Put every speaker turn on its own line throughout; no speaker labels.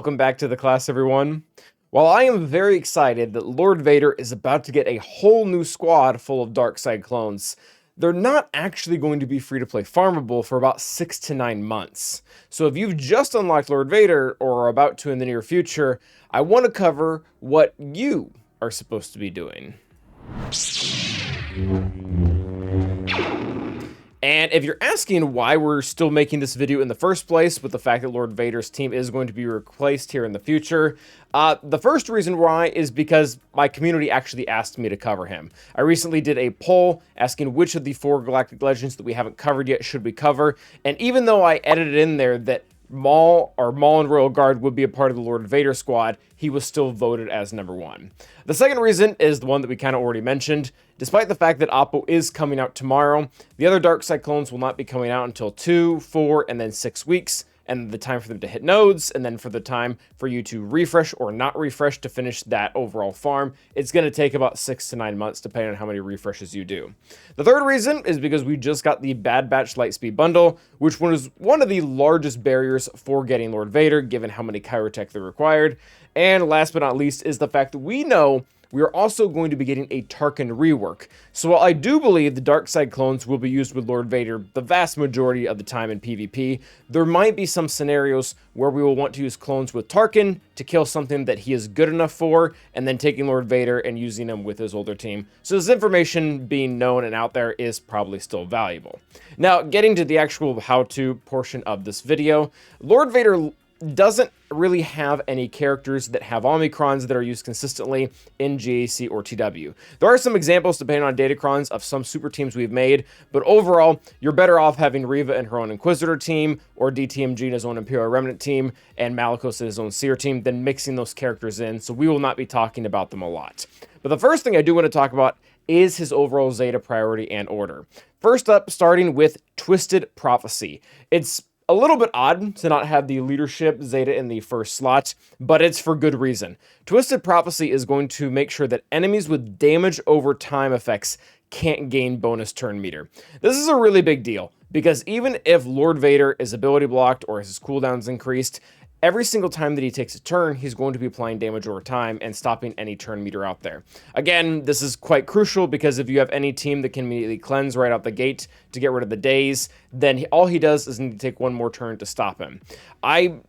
welcome back to the class, everyone. While I am very excited that Lord Vader is about to get a whole new squad full of dark side clones, they're not actually going to be free to play farmable for about 6 to 9 months. So if you've just unlocked Lord Vader or are about to in the near future, I want to cover what you are supposed to be doing. And if you're asking why we're still making this video in the first place, with the fact that Lord Vader's team is going to be replaced here in the future, the first reason why is because my community actually asked me to cover him. I recently did a poll asking which of the 4 Galactic Legends that we haven't covered yet should we cover, and even though I edited in there that Maul and Royal Guard would be a part of the Lord Vader squad, he was still voted as number 1. The second reason is the one that we kind of already mentioned. Despite the fact that Oppo is coming out tomorrow, the other Dark Side clones will not be coming out until 2, 4, and then 6 weeks, and the time for them to hit nodes, and then for the time for you to refresh or not refresh to finish that overall farm, it's going to take about 6 to 9 months depending on how many refreshes you do. The third reason is because we just got the Bad Batch Lightspeed Bundle, which was one of the largest barriers for getting Lord Vader, given how many Chirotech they required. And last but not least is the fact that we know we are also going to be getting a Tarkin rework. So while I do believe the dark side clones will be used with Lord Vader the vast majority of the time in PvP, there might be some scenarios where we will want to use clones with Tarkin to kill something that he is good enough for, and then taking Lord Vader and using him with his older team. So this information being known and out there is probably still valuable. Now, getting to the actual how-to portion of this video, Lord Vader doesn't really have any characters that have Omicrons that are used consistently in GAC or TW. There are some examples depending on Datacrons of some super teams we've made, but overall, you're better off having Reva and her own Inquisitor team, or DTMG in his own Imperial Remnant team, and Malicos in his own Seer team, than mixing those characters in, so we will not be talking about them a lot. But the first thing I do want to talk about is his overall Zeta priority and order. First up, starting with Twisted Prophecy. It's a little bit odd to not have the leadership Zeta in the first slot, but it's for good reason. Twisted Prophecy is going to make sure that enemies with damage over time effects can't gain bonus turn meter. This is a really big deal, because even if Lord Vader is ability blocked or his cooldowns increased, every single time that he takes a turn, he's going to be applying damage over time and stopping any turn meter out there. Again, this is quite crucial because if you have any team that can immediately cleanse right out the gate to get rid of the daze, then all he does is need to take one more turn to stop him.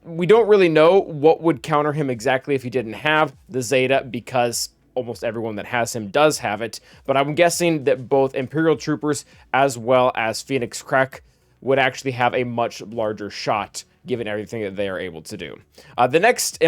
We don't really know what would counter him exactly if he didn't have the Zeta, because almost everyone that has him does have it, but I'm guessing that both Imperial Troopers as well as Phoenix Crack would actually have a much larger shot given everything that they are able to do. The next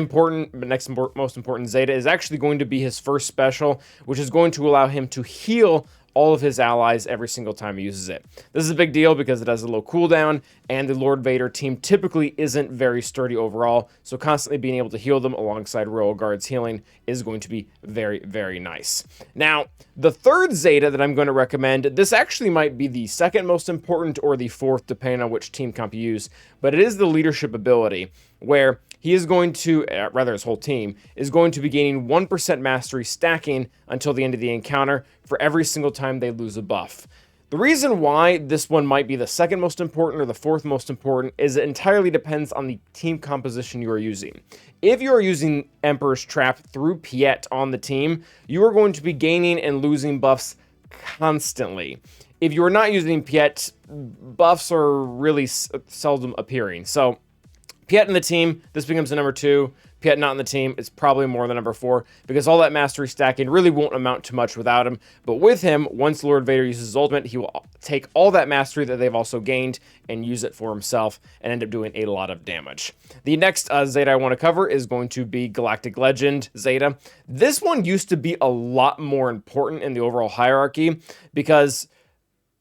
most important Zeta is actually going to be his first special, which is going to allow him to heal all of his allies every single time he uses it. This is a big deal because it has a low cooldown, and the Lord Vader team typically isn't very sturdy overall, so constantly being able to heal them alongside Royal Guard's healing is going to be very, very nice. Now, the third Zeta that I'm going to recommend, this actually might be the second most important or the fourth, depending on which team comp you use, but it is the leadership ability, where he is going to, rather his whole team, is going to be gaining 1% mastery stacking until the end of the encounter for every single time they lose a buff. The reason why this one might be the second most important or the fourth most important is it entirely depends on the team composition you are using. If you are using Emperor's Trap through Piet on the team, you are going to be gaining and losing buffs constantly. If you are not using Piet, buffs are really seldom appearing. So Piet in the team, this becomes a number 2. Piet not in the team, it's probably more than number 4, because all that mastery stacking really won't amount to much without him. But with him, once Lord Vader uses his ultimate, he will take all that mastery that they've also gained and use it for himself and end up doing a lot of damage. The next Zeta I want to cover is going to be Galactic Legend Zeta. This one used to be a lot more important in the overall hierarchy because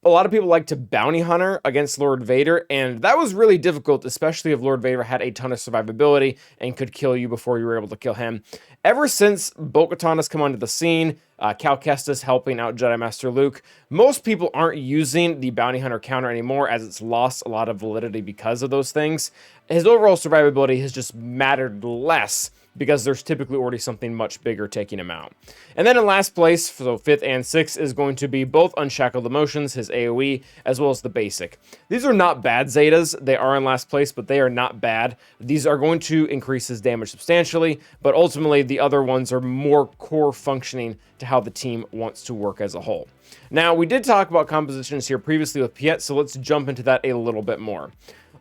a lot of people like to bounty hunter against Lord Vader, and that was really difficult, especially if Lord Vader had a ton of survivability and could kill you before you were able to kill him. Ever since Bo-Katan has come onto the scene, Cal Kestis helping out Jedi Master Luke, most people aren't using the bounty hunter counter anymore, as it's lost a lot of validity because of those things. His overall survivability has just mattered less because there's typically already something much bigger taking him out. And then in last place, so 5th and 6th, is going to be both Unshackled Emotions, his AoE, as well as the basic. These are not bad Zetas. They are in last place, but they are not bad. These are going to increase his damage substantially, but ultimately the other ones are more core functioning to how the team wants to work as a whole. Now, we did talk about compositions here previously with Piet, so let's jump into that a little bit more.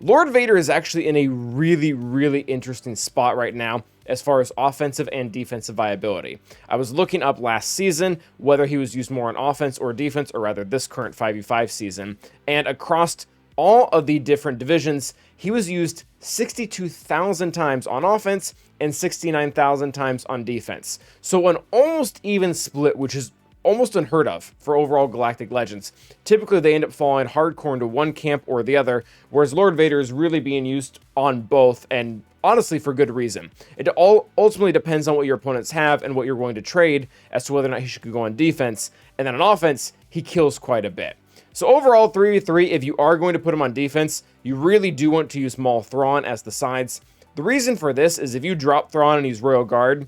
Lord Vader is actually in a really interesting spot right now as far as offensive and defensive viability. I was looking up last season whether he was used more on offense or defense, or rather this current 5v5 season, and across all of the different divisions, he was used 62,000 times on offense and 69,000 times on defense. So an almost even split, which is almost unheard of for overall Galactic Legends. Typically, they end up falling hardcore into one camp or the other, whereas Lord Vader is really being used on both, and honestly for good reason. It all ultimately depends on what your opponents have and what you're going to trade as to whether or not he should go on defense, and then on offense, he kills quite a bit. So overall, 3v3, if you are going to put him on defense, you really do want to use Maul Thrawn as the sides. The reason for this is if you drop Thrawn and use Royal Guard,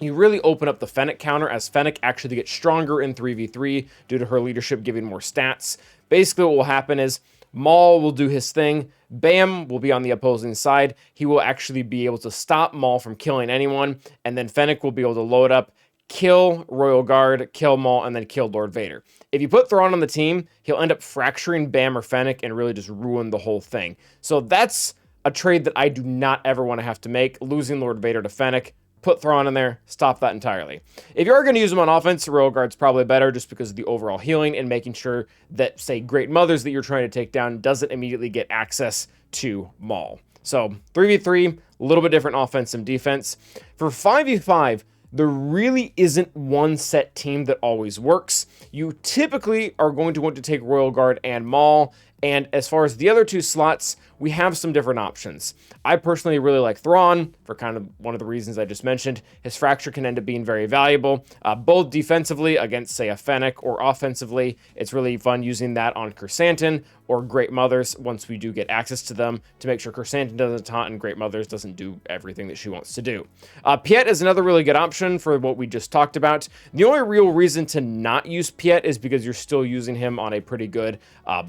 you really open up the Fennec counter, as Fennec actually gets stronger in 3v3 due to her leadership giving more stats. Basically, what will happen is Maul will do his thing, Bam will be on the opposing side, he will actually be able to stop Maul from killing anyone, and then Fennec will be able to load up, kill Royal Guard, kill Maul, and then kill Lord Vader. If you put Thrawn on the team, he'll end up fracturing Bam or Fennec and really just ruin the whole thing. So that's a trade that I do not ever want to have to make, losing Lord Vader to Fennec. Put Thrawn in there, stop that entirely. If you are going to use him on offense, Royal Guard's probably better just because of the overall healing and making sure that, say, Great Mothers that you're trying to take down doesn't immediately get access to Maul. So 3v3, a little bit different offense and defense. For 5v5, there really isn't one set team that always works. You typically are going to want to take Royal Guard and Maul, and as far as the other two slots, we have some different options. I personally really like Thrawn for kind of one of the reasons I just mentioned. His fracture can end up being very valuable, both defensively against, say, a Fennec, or offensively. It's really fun using that on Chrysanthemum or Great Mothers once we do get access to them to make sure Chrysanthemum doesn't taunt and Great Mothers doesn't do everything that she wants to do. Piet is another really good option for what we just talked about. The only real reason to not use Piet is because you're still using him on a pretty good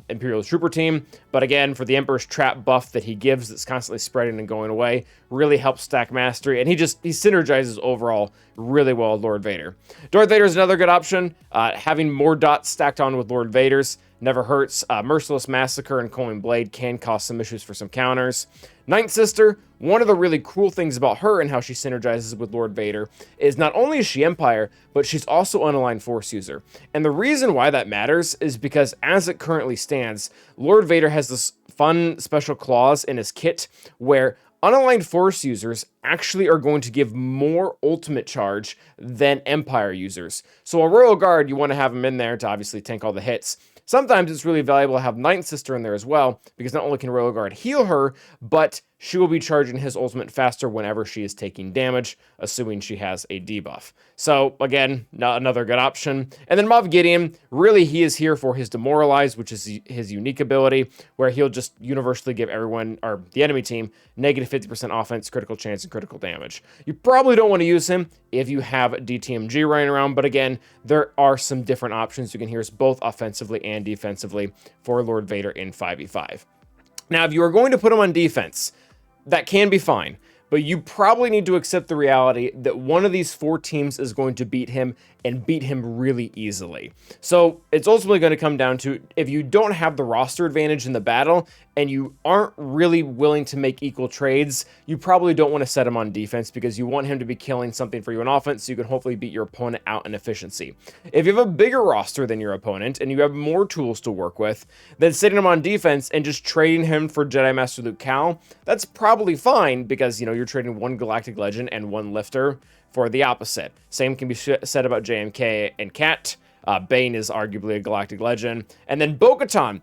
Imperial Trooper team. But again, for the Emperor's Trap buff that he gives that's constantly spreading and going away, really helps stack mastery, and he synergizes overall really well with Lord Vader. Darth Vader is another good option. Having more dots stacked on with Lord Vader's never hurts. Merciless Massacre and Coin Blade can cause some issues for some counters. Ninth Sister, one of the really cool things about her and how she synergizes with Lord Vader is not only is she Empire, but she's also unaligned Force user. And the reason why that matters is because as it currently stands, Lord Vader has this fun special clause in his kit where unaligned Force users actually are going to give more ultimate charge than Empire users. So a Royal Guard, you want to have him in there to obviously tank all the hits. Sometimes it's really valuable to have Ninth Sister in there as well, because not only can Royal Guard heal her, but she will be charging his ultimate faster whenever she is taking damage, assuming she has a debuff. So again, another good option. And then Moff Gideon, really he is here for his Demoralize, which is his unique ability, where he'll just universally give everyone, or the enemy team, negative 50% offense, critical chance, and critical damage. You probably don't want to use him if you have DTMG running around, but again, there are some different options you can use both offensively and defensively for Lord Vader in 5v5. Now, if you are going to put him on defense, that can be fine, but you probably need to accept the reality that one of these four teams is going to beat him, and beat him really easily. So it's ultimately going to come down to, if you don't have the roster advantage in the battle, and you aren't really willing to make equal trades, you probably don't want to set him on defense, because you want him to be killing something for you in offense, so you can hopefully beat your opponent out in efficiency. If you have a bigger roster than your opponent, and you have more tools to work with, then setting him on defense and just trading him for Jedi Master Luke Cal, that's probably fine, because, you know, you're trading one Galactic Legend and one Lifter for the opposite. Same can be said about JMK and Cat. Bane is arguably a galactic legend. And then Bo-Katan.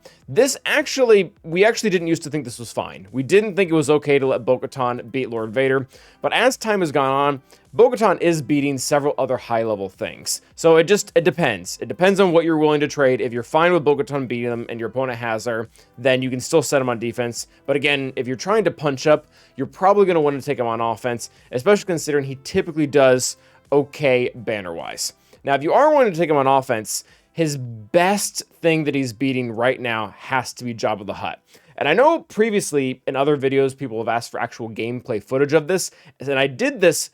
We actually didn't used to think this was fine. We didn't think it was okay to let Bo-Katan beat Lord Vader. But as time has gone on, Bo-Katan is beating several other high-level things. So it depends. It depends on what you're willing to trade. If you're fine with Bo-Katan beating them and your opponent has her, then you can still set him on defense. But again, if you're trying to punch up, you're probably going to want to take him on offense, especially considering he typically does okay banner-wise. Now, if you are wanting to take him on offense, his best thing that he's beating right now has to be Jabba the Hutt. And I know previously in other videos, people have asked for actual gameplay footage of this, and I did this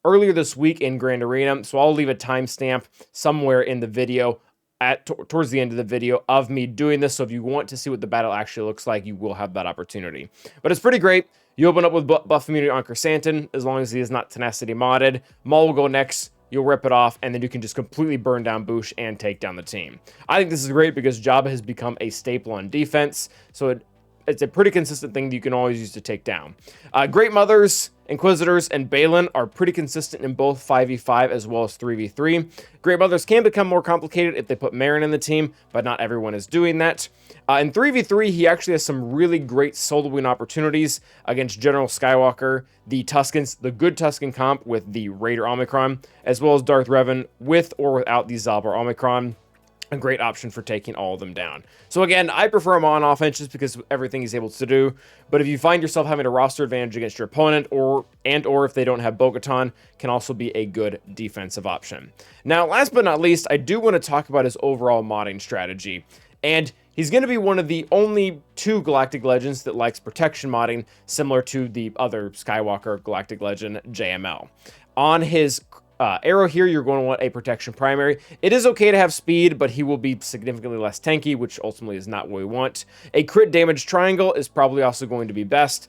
earlier this week in Grand Arena, so I'll leave a timestamp somewhere in the video towards the end of the video of me doing this. So if you want to see what the battle actually looks like, you will have that opportunity. But it's pretty great. You open up with buff immunity on Chrysanthemum, as long as he is not tenacity modded. Maul will go next. You'll rip it off, and then you can just completely burn down Boosh and take down the team. I think this is great because Jabba has become a staple on defense, so it's a pretty consistent thing that you can always use to take down. Great Mothers, Inquisitors, and Balin are pretty consistent in both 5v5 as well as 3v3. Great Mothers can become more complicated if they put Marin in the team, but not everyone is doing that. In 3v3, he actually has some really great solo win opportunities against General Skywalker, the Tuskens, the good Tusken comp with the Raider Omicron, as well as Darth Revan with or without the Zalbar Omicron. A great option for taking all of them down. So again, I prefer him on offense just because of everything he's able to do. But if you find yourself having a roster advantage against your opponent, or if they don't have Bo-Katan, can also be a good defensive option. Now, last but not least, I do want to talk about his overall modding strategy. And he's going to be one of the only 2 Galactic Legends that likes protection modding, similar to the other Skywalker Galactic Legend, JML. On his arrow here, you're going to want a protection primary. It is okay to have speed, but he will be significantly less tanky, which ultimately is not what we want. A crit damage triangle is probably also going to be best.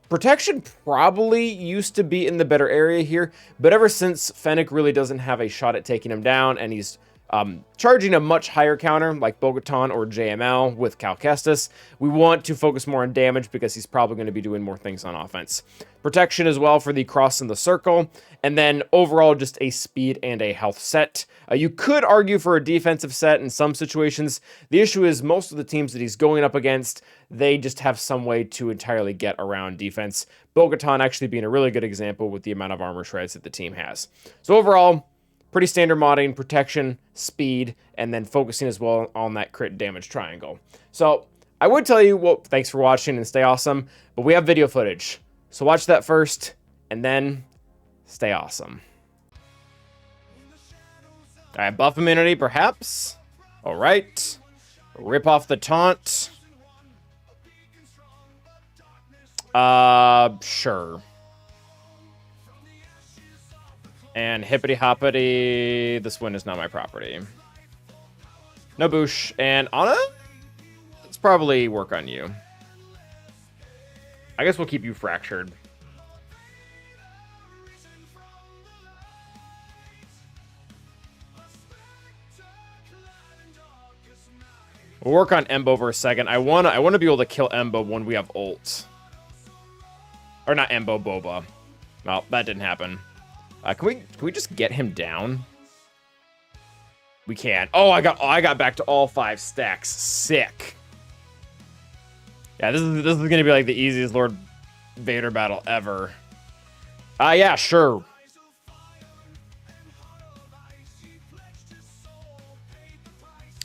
Protection probably used to be in the better area here, but ever since Fennec really doesn't have a shot at taking him down, and he's charging a much higher counter like Bo-Katan or JML with Cal Kestis, we want to focus more on damage because he's probably going to be doing more things on offense. Protection as well for the cross in the circle, and then overall just a speed and a health set. You could argue for a defensive set in some situations. The issue is most of the teams that he's going up against, they just have some way to entirely get around defense. Bo-Katan actually being a really good example with the amount of armor shreds that the team has. So overall, pretty standard modding, protection, speed, and then focusing as well on that crit damage triangle. So I would tell you, well, thanks for watching and stay awesome, but we have video footage. So watch that first, and then stay awesome. All right, buff immunity, perhaps. All right. Rip off the taunt. Sure. And hippity hoppity, this win is not my property. No Boosh, and Anna? Let's probably work on you. I guess we'll keep you fractured. We'll work on Embo for a second. I wanna be able to kill Embo when we have ult. Or not Embo, Boba. Well, that didn't happen. Can we just get him down? We can. Oh, I got back to all 5 stacks. Sick. Yeah, this is gonna be like the easiest Lord Vader battle ever. Yeah, sure.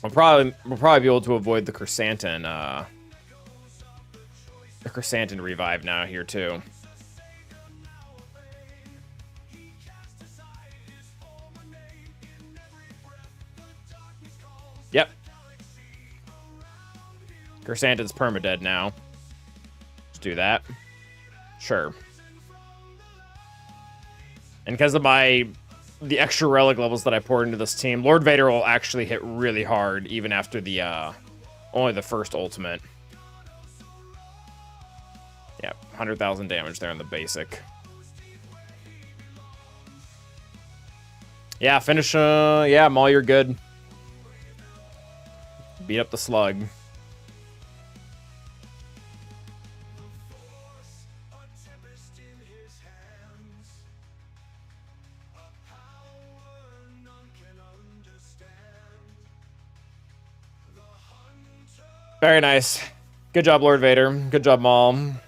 We'll probably be able to avoid the Chrysanthemum revive now here too. Yep. Chrysanthemum's permadead now. Let's do that. Sure. And because of the extra relic levels that I poured into this team, Lord Vader will actually hit really hard even after the only the first ultimate. Yeah, 100,000 damage there in the basic. Yeah, finish. Yeah, Maul, you're good. Beat up the slug. Very nice. Good job, Lord Vader. Good job, Mom.